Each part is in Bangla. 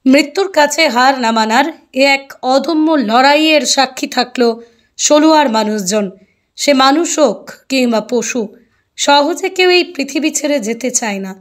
মৃত্যুর কাছে হার না মানার এ এক অদম্য লড়াইয়ের সাক্ষী থাকলো সলুয়ার মানুষজন। সে মানুষ হোক কিংবা পশু, সহজে কেউ এই পৃথিবী ছেড়ে যেতে চায় না।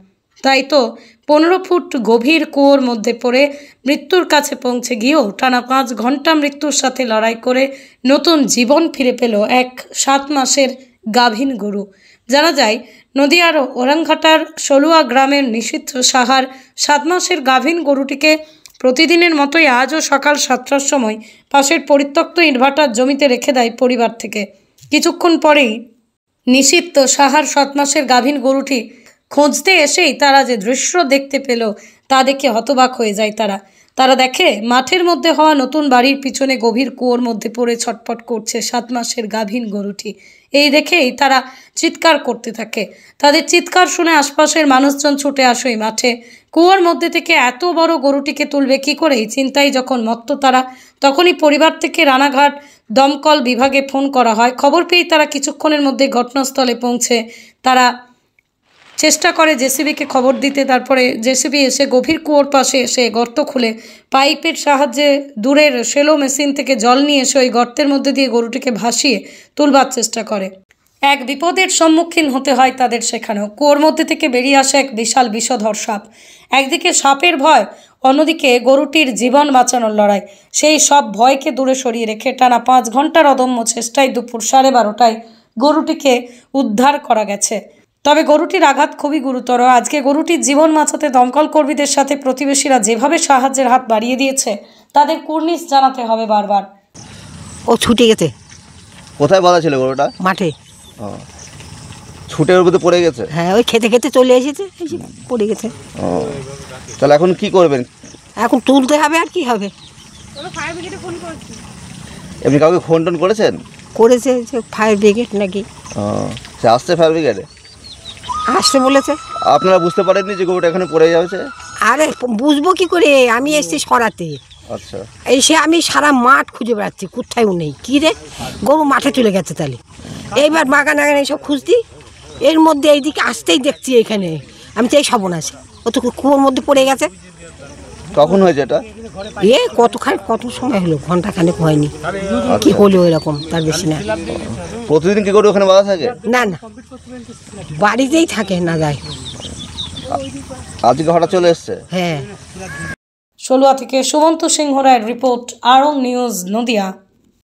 তাই তো 15 ফুট গভীর কুয়োর মধ্যে পড়ে মৃত্যুর কাছে পৌঁছে গিয়েও টানা 5 ঘন্টা মৃত্যুর সাথে লড়াই করে নতুন জীবন ফিরে পেল এক 7 মাসের গাভীন গরু। জানা যায়, নদিয়ার ওরাংঘাটার সলুয়া গ্রামের নিষিদ্ধ সাহার 7 মাসের গাভীন গরুটিকে প্রতিদিনের মতোই আজও সকাল 7টার সময় পাশের পরিত্যক্ত ইটভাটার জমিতে রেখে দেয় পরিবার থেকে। কিছুক্ষণ পরেই নিষিদ্ধ সাহার 7 মাসের গাভীন গরুটি খুঁজতে এসেই তারা যে দৃশ্য দেখতে পেল তা দেখে হতবাক হয়ে যায় তারা দেখে মাঠের মধ্যে হওয়া নতুন বাড়ির পিছনে গভীর কুয়োর মধ্যে পড়ে ছটফট করছে 7 মাসের গাভীন গরুটি। এই দেখেই তারা চিৎকার করতে থাকে। তাদের চিৎকার শুনে আশপাশের মানুষজন ছুটে আসে মাঠে। কুয়োর মধ্যে থেকে এত বড় গরুটিকে তুলবে কি করে এই চিন্তায় যখন মত্ত তারা, তখনই পরিবার থেকে রানাঘাট দমকল বিভাগে ফোন করা হয়। খবর পেয়ে তারা কিছুক্ষণের মধ্যে ঘটনাস্থলে পৌঁছে তারা চেষ্টা করে জেসিবিকে খবর দিতে। তারপরে জেসিবি এসে গভীর কুয়োর পাশে এসে গর্ত খুলে পাইপের সাহায্যে দূরের সেলো মেশিন থেকে জল নিয়ে এসে ওই গর্তের মধ্যে দিয়ে গরুটিকে ভাসিয়ে তুলবার চেষ্টা করে। এক বিপদের সম্মুখীন হতে হয় তাদের সেখানেও। কুয়োর মধ্যে থেকে বেরিয়ে আসে এক বিশাল বিষধর সাপ। একদিকে সাপের ভয়, অন্যদিকে গরুটির জীবন বাঁচানোর লড়াই। সেই সব ভয়কে দূরে সরিয়ে রেখে টানা 5 ঘন্টার অদম্য চেষ্টায় দুপুর 12:30টায় গরুটিকে উদ্ধার করা গেছে। তবে গরুটির আঘাত খুবই গুরুতর। আজকে গরুটির জীবন বাঁচাতে দমকল কর্মীদের সাথে প্রতিবেশীরা যেভাবে সাহায্যের হাত বাড়িয়ে দিয়েছে তাদের কুর্নিশ জানাতে হবে বারবার। ও ছুটে গেছে। কোথায় বাঁধা ছিল গরুটা? মাঠে। ছুটে ওর মধ্যে পড়ে গেছে? হ্যাঁ, ওই খেতে খেতে চলে এসেছে, এসে পড়ে গেছে। তাহলে এখন কি করবেন? এখন তুলতে হবে, আর কি হবে। এমনি কাউকে ফোন টোন করেছেন? করেছে যে ফায়ার ব্রিগেড নাকি সে আসছে, ফায়ার ব্রিগেডে আসতে বলেছে। আপনারা বুঝতে পারেননি যে গরুটা এখানে পড়ে যাচ্ছে? আরে বুঝবো কি করে, আমি এসেছি সরাতে। আচ্ছা, এসে আমি সারা মাঠ খুঁজে বেড়াচ্ছি, কোথাও নেই। কী রে, গরু মাঠে চলে গেছে। তাহলে এইবার বাগান আগান এইসব খুঁজতি, এর মধ্যে এইদিকে আসতেই দেখছি এখানে। আমি তো এই সর্বনাশ, ও তো কুয়োর মধ্যে পড়ে গেছে। কখন হয়েছে এটা? কত সময় হলো, ঘন্টাখানেক হয়নি। কি হলো এরকম, তার বেশি না। প্রতিদিন কি গরু ওখানে বাঁধা থাকে? না না, বাড়িতেই থাকে, না যায়। আজকে হঠাৎ চলে এসছে? হ্যাঁ। সলুয়া থেকে সুমন্ত সিংহ রায়ের রিপোর্ট, আরং নিউজ, নদিয়া।